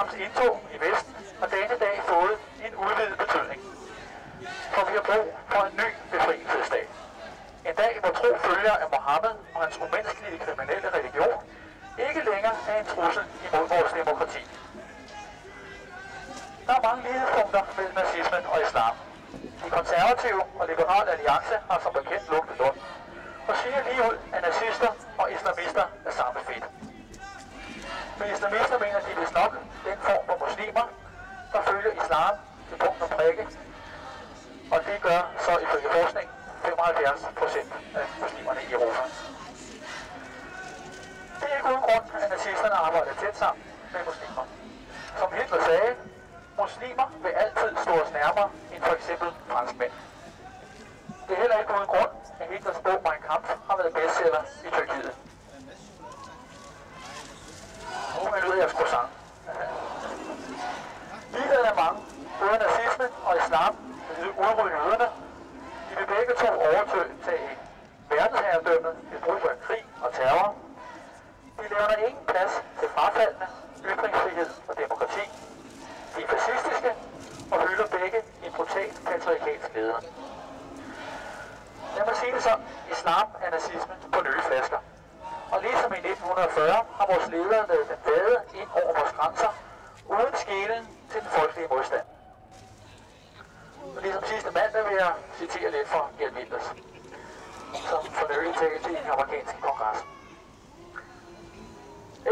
kristendommens indtog i Vesten har denne dag fået en udvidet betydning. For vi har brug for en ny befrielsesdag. En dag, hvor tro følger af Mohammed og hans umenneskelige kriminelle religion ikke længere er en trussel imod vores demokrati. Der er mange lighedspunkter mellem nazismen og islam. De konservative og liberale alliance har som bekendt lukket lund og siger lige ud, at nazister og islamister er samme fedt. Men islamister mener de vist nok den form for muslimer, der følger islam til punkt og prikke, og det gør så ifølge forskning 75% af muslimerne i Europa. Det er ikke uden grund, at nazisterne arbejder tæt sammen med muslimer. Som Hitler sagde, muslimer vil altid stå os nærmere end for eksempel franskmænd. Det er heller ikke uden grund, at Hitlers bog Mein Kampf har været bestseller i Tyrkiet. Nu er jeg ud af at skulle sang. Ligheden er mange, både nazisme og islam, vil udrydde jøderne. De vil begge to overtage verdensherredømmet ved brug af krig og terror. De laver ingen plads til frafaldende, ytringsfrihed og demokrati. De er fascistiske og hylder begge en brutal patriarkalsk leder. Lad mig sige det sådan, islam er nazisme på nye flasker. Og ligesom i 1940 har vores ledere ladet den vade ind over vores grænser, uden skelen til den folkelige modstand. Og ligesom sidste mandag vil jeg citere lidt fra Gert Wilders, som fornøjelig talte i den amerikanske kongres.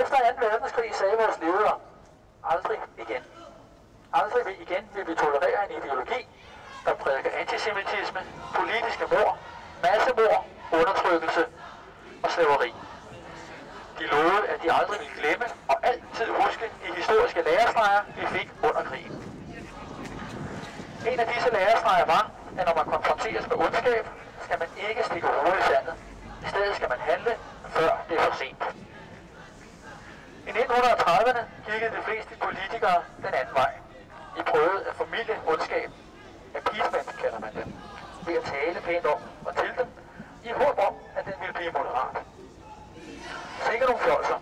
Efter 2. verdenskrig sagde vores ledere, aldrig igen. Aldrig igen vil vi tolerere en ideologi, der prædiker antisemitisme, politiske mord, massemord, undertrykkelse og slaveri. De lovede, at de aldrig ville glemme og altid huske de historiske lærestreger, vi fik under krigen. En af disse lærestreger var, at når man konfronteres med ondskab, skal man ikke stikke hovedet i sandet. I stedet skal man handle, før det er for sent. I 1930'erne kiggede de fleste politikere den anden vej. De prøvede at formidle ondskab. Appeasement kalder man det. Ved at tale pænt om og til dem, i håb om, at den ville blive moderat. Sikke nogle fjolser,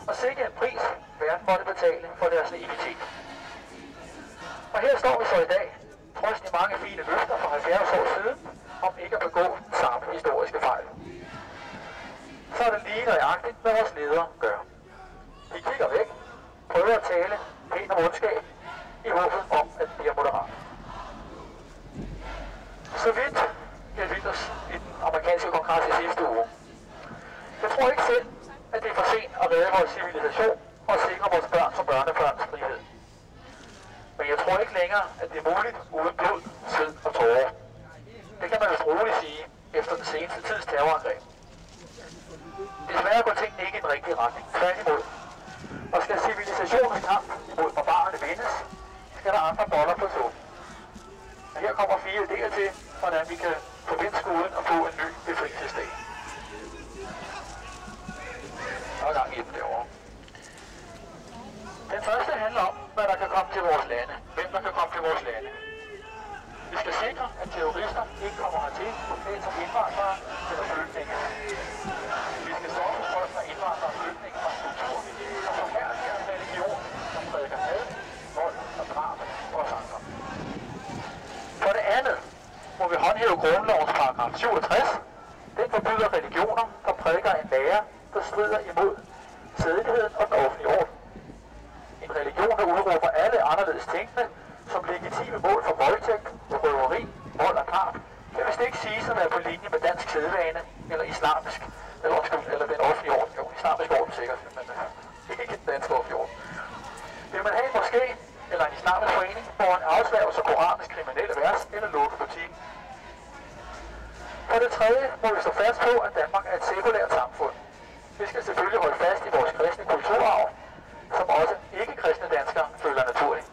og sikke en pris, verden måtte betale for deres naivitet. Og her står vi så i dag, trods de mange fine løfter for 70 år siden, om ikke at begå den samme historiske fejl. Så er det lige nøjagtigt, hvad vores ledere gør. De kigger væk, prøver at tale pænt om ondskab, i håbet om, at det bliver moderat. Så vidt Gert Wilders i den amerikanske kongres i sidste uge. Jeg tror ikke selv, at det er for sent at redde vores civilisation og sikre vores børns og børnebørns frihed. Men jeg tror ikke længere, at det er muligt uden blod, sved og tårer. Det kan man vist roligt sige efter den seneste tids terrorangreb. Desværre går tingene ikke i den rigtige retning. Tværtimod. Og skal civilisationens kamp imod barbarerne vindes, skal der andre boller på suppen. Og her kommer 4 idéer til, hvordan vi kan forvente skuden og få en ny befrielsesdag. Der er gang i dem derovre. Den første handler om, hvad der kan komme til vores lande. Hvem der kan komme til vores lande. Vi skal sikre, at terrorister ikke kommer hertil, forklædt som indvandrere eller flygtninge. Vi skal stoppe strømmen af indvandrere og flygtninge fra kultur, som forfærdiger en religion, som prædiker had, vold og drab på os andre. For det andet må vi håndhæve grundlovens paragraf 67. Den forbyder religioner, der prædiker en lære, der strider imod sædeligheden og den offentlige orden. En religion, der udråber alle anderledes tænkende som legitime mål for voldtægt, røveri, vold og drab, kan vist ikke sige at være på linje med dansk sædvane eller islamisk, eller den offentlige orden. Jo, islamisk orden sikkert, men ikke den danske offentlige orden. Vil man have en moské eller en islamisk forening, hvor en afsværgelse af Koranens kriminelle vers eller lukke butikken? For det tredje må vi stå fast på, at Danmark er et sekulært samfund. Vi skal selvfølgelig holde fast i vores kristne kulturarv, som også ikke-kristne danskere føler naturligt.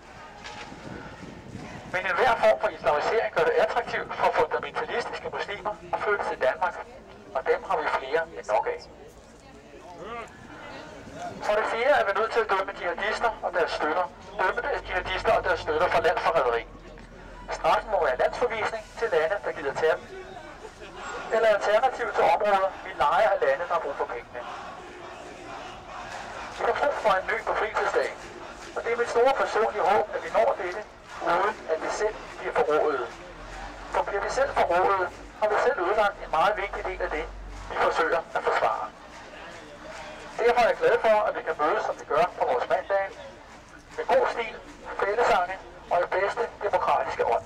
Men enhver form for islamisering gør det attraktivt for fundamentalistiske muslimer at flytte til Danmark, og dem har vi flere end nok af. For det fjerde er vi nødt til at dømme jihadister og deres støtter. Jihadister og deres støtter for landsforræderi. Straffen må være landsforvisning til lande, der gider tage dem. Eller alternativ til områder, vi leger af lande, der har brug for pengene. Vi har brug for en ny befrielsesdag, og det Det er mit store personlige håb, at vi når dette, uden at vi selv bliver forrådet. For bliver vi selv forrådet, har vi selv ødelagt en meget vigtig del af det, vi forsøger at forsvare. Derfor er jeg glad for, at vi kan mødes, som vi gør på vores mandag, med god stil, fællesange og i bedste demokratiske ånd.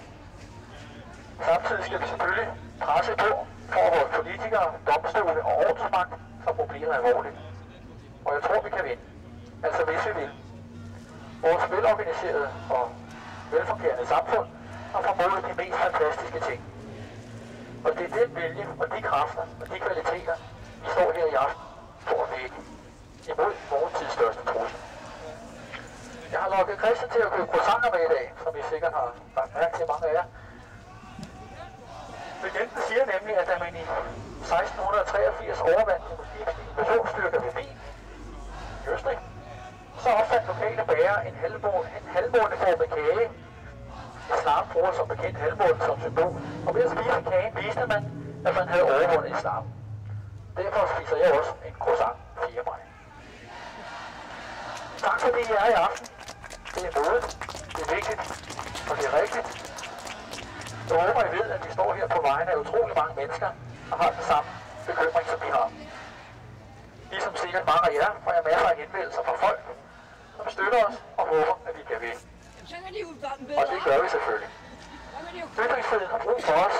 Samtidig skal vi selvfølgelig presse på for vores politikere, domstole og ordensmagt, som problemet alvorligt. Og jeg tror, vi kan vinde. Altså hvis vi vil. Vores velorganiserede og velfungerende samfund har formået de mest fantastiske ting. Og det er den vilje og de kræfter og de kvaliteter, vi står her i aften for at vække imod vores tids største trussel. Jeg har lukket Christian til at købe croissanter med i dag, som I sikkert har lagt mærke til mange af jer. Legenden siger nemlig, at da man i 1683 overvandt de muslimske invasionsstyrker ved Wien i Østrig, så opfandt lokale bærere en halvmåneformet kage. Islam bruger som bekendt halvmånen som symbol, og ved at spise kagen viste man, at man havde overvundet islam. Derfor spiser jeg også en croissant 4. maj. Tak fordi I er i aften. Det er modigt, det er vigtigt, og det er rigtigt. Jeg håber, I ved, at vi står her på vegne af utrolig mange mennesker og har den samme bekymring, som vi har. Ligesom sikkert mange af jer får jeg masser af henvendelser fra folk, som støtter os og håber, at vi kan vinde. Og det gør vi selvfølgelig. Ytringsfriheden har brug for os.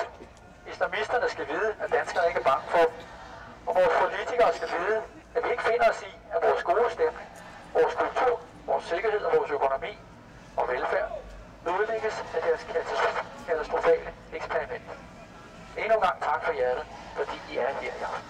Islamisterne skal vide, at danskerne ikke er bange for dem. Og vores politikere skal vide, at vi ikke finder os i, at vores gode stemning, vores kultur, vores sikkerhed og vores økonomi og velfærd ødelægges af deres katastrofale eksperiment. Endnu en gang tak for hjertet, fordi I er her i aften.